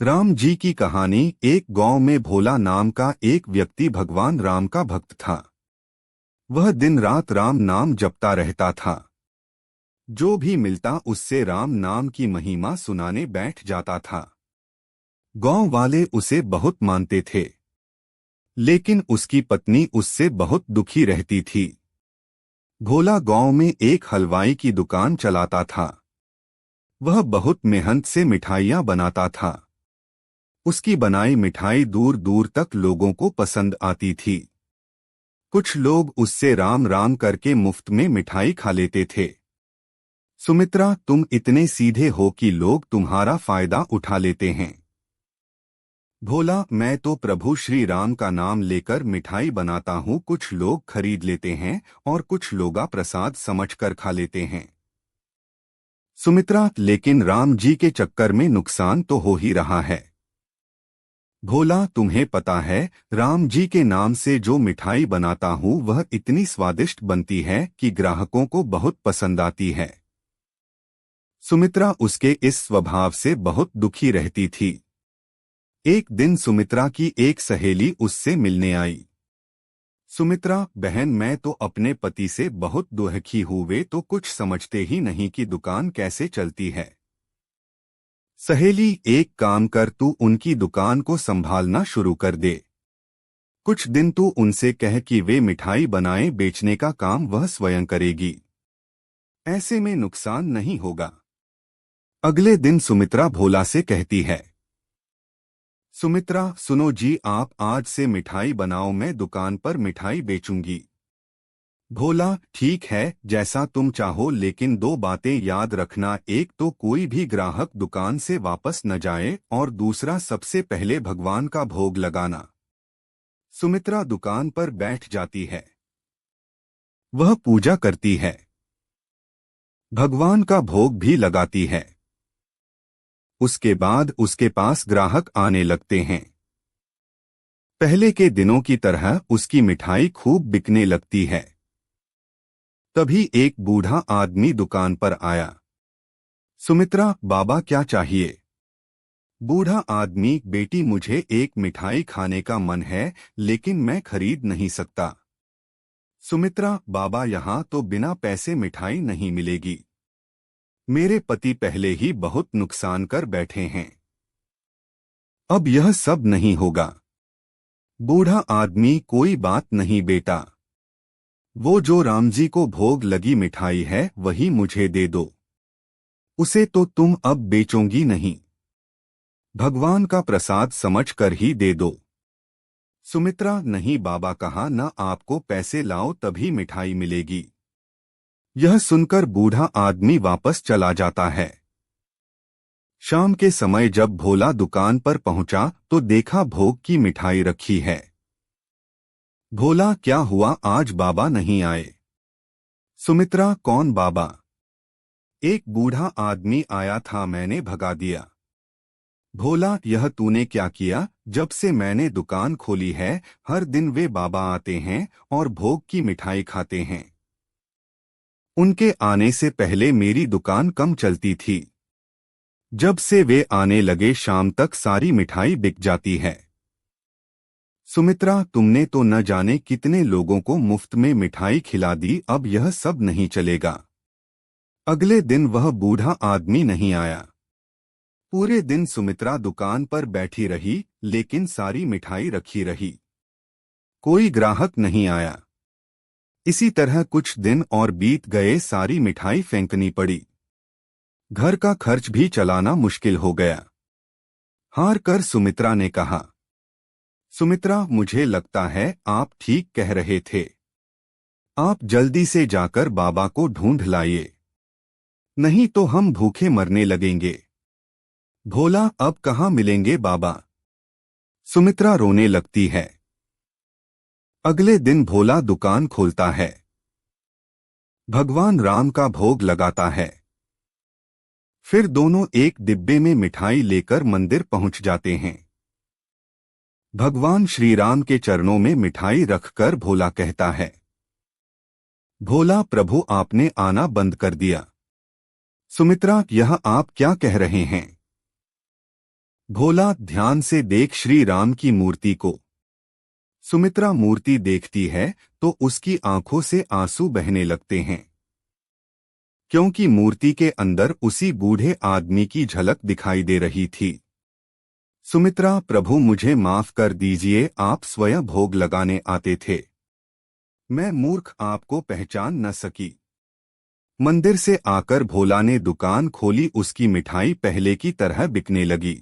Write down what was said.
राम जी की कहानी। एक गांव में भोला नाम का एक व्यक्ति भगवान राम का भक्त था। वह दिन रात राम नाम जपता रहता था। जो भी मिलता उससे राम नाम की महिमा सुनाने बैठ जाता था। गांव वाले उसे बहुत मानते थे, लेकिन उसकी पत्नी उससे बहुत दुखी रहती थी। भोला गांव में एक हलवाई की दुकान चलाता था। वह बहुत मेहनत से मिठाइयाँ बनाता था। उसकी बनाई मिठाई दूर दूर तक लोगों को पसंद आती थी। कुछ लोग उससे राम राम करके मुफ्त में मिठाई खा लेते थे। सुमित्रा, तुम इतने सीधे हो कि लोग तुम्हारा फायदा उठा लेते हैं। भोला, मैं तो प्रभु श्री राम का नाम लेकर मिठाई बनाता हूँ। कुछ लोग खरीद लेते हैं और कुछ लोग प्रसाद समझकर खा लेते हैं। सुमित्रा, लेकिन राम जी के चक्कर में नुकसान तो हो ही रहा है। भोला, तुम्हें पता है, राम जी के नाम से जो मिठाई बनाता हूँ वह इतनी स्वादिष्ट बनती है कि ग्राहकों को बहुत पसंद आती है। सुमित्रा उसके इस स्वभाव से बहुत दुखी रहती थी। एक दिन सुमित्रा की एक सहेली उससे मिलने आई। सुमित्रा, बहन, मैं तो अपने पति से बहुत दुखी हूँ। वे तो कुछ समझते ही नहीं कि दुकान कैसे चलती है। सहेली, एक काम कर, तू उनकी दुकान को संभालना शुरू कर दे। कुछ दिन तू उनसे कह कि वे मिठाई बनाए, बेचने का काम वह स्वयं करेगी। ऐसे में नुकसान नहीं होगा। अगले दिन सुमित्रा भोला से कहती है, सुमित्रा सुनो जी, आप आज से मिठाई बनाओ, मैं दुकान पर मिठाई बेचूंगी। भोला, ठीक है, जैसा तुम चाहो, लेकिन दो बातें याद रखना। एक तो कोई भी ग्राहक दुकान से वापस न जाए, और दूसरा सबसे पहले भगवान का भोग लगाना। सुमित्रा दुकान पर बैठ जाती है। वह पूजा करती है, भगवान का भोग भी लगाती है। उसके बाद उसके पास ग्राहक आने लगते हैं। पहले के दिनों की तरह उसकी मिठाई खूब बिकने लगती है। तभी एक बूढ़ा आदमी दुकान पर आया। सुमित्रा, बाबा क्या चाहिए? बूढ़ा आदमी, बेटी, मुझे एक मिठाई खाने का मन है, लेकिन मैं खरीद नहीं सकता। सुमित्रा, बाबा, यहाँ तो बिना पैसे मिठाई नहीं मिलेगी। मेरे पति पहले ही बहुत नुकसान कर बैठे हैं। अब यह सब नहीं होगा। बूढ़ा आदमी, कोई बात नहीं बेटा, वो जो राम जी को भोग लगी मिठाई है वही मुझे दे दो। उसे तो तुम अब बेचोगी नहीं, भगवान का प्रसाद समझकर ही दे दो। सुमित्रा, नहीं बाबा, कहा ना, आपको पैसे लाओ तभी मिठाई मिलेगी। यह सुनकर बूढ़ा आदमी वापस चला जाता है। शाम के समय जब भोला दुकान पर पहुंचा तो देखा भोग की मिठाई रखी है। भोला, क्या हुआ, आज बाबा नहीं आए? सुमित्रा, कौन बाबा? एक बूढ़ा आदमी आया था, मैंने भगा दिया। भोला, यह तूने क्या किया? जब से मैंने दुकान खोली है हर दिन वे बाबा आते हैं और भोग की मिठाई खाते हैं। उनके आने से पहले मेरी दुकान कम चलती थी। जब से वे आने लगे शाम तक सारी मिठाई बिक जाती है। सुमित्रा, तुमने तो न जाने कितने लोगों को मुफ्त में मिठाई खिला दी, अब यह सब नहीं चलेगा। अगले दिन वह बूढ़ा आदमी नहीं आया। पूरे दिन सुमित्रा दुकान पर बैठी रही, लेकिन सारी मिठाई रखी रही। कोई ग्राहक नहीं आया। इसी तरह कुछ दिन और बीत गए, सारी मिठाई फेंकनी पड़ी। घर का खर्च भी चलाना मुश्किल हो गया। हार कर सुमित्रा ने कहा, सुमित्रा, मुझे लगता है आप ठीक कह रहे थे। आप जल्दी से जाकर बाबा को ढूंढ लाइए, नहीं तो हम भूखे मरने लगेंगे। भोला, अब कहाँ मिलेंगे बाबा? सुमित्रा रोने लगती है। अगले दिन भोला दुकान खोलता है, भगवान राम का भोग लगाता है। फिर दोनों एक डिब्बे में मिठाई लेकर मंदिर पहुंच जाते हैं। भगवान श्री राम के चरणों में मिठाई रखकर भोला कहता है, भोला प्रभु, आपने आना बंद कर दिया। सुमित्रा, यह आप क्या कह रहे हैं? भोला, ध्यान से देख श्री राम की मूर्ति को। सुमित्रा मूर्ति देखती है तो उसकी आंखों से आंसू बहने लगते हैं, क्योंकि मूर्ति के अंदर उसी बूढ़े आदमी की झलक दिखाई दे रही थी। सुमित्रा, प्रभु मुझे माफ कर दीजिए, आप स्वयं भोग लगाने आते थे। मैं मूर्ख आपको पहचान न सकी। मंदिर से आकर भोला ने दुकान खोली, उसकी मिठाई पहले की तरह बिकने लगी।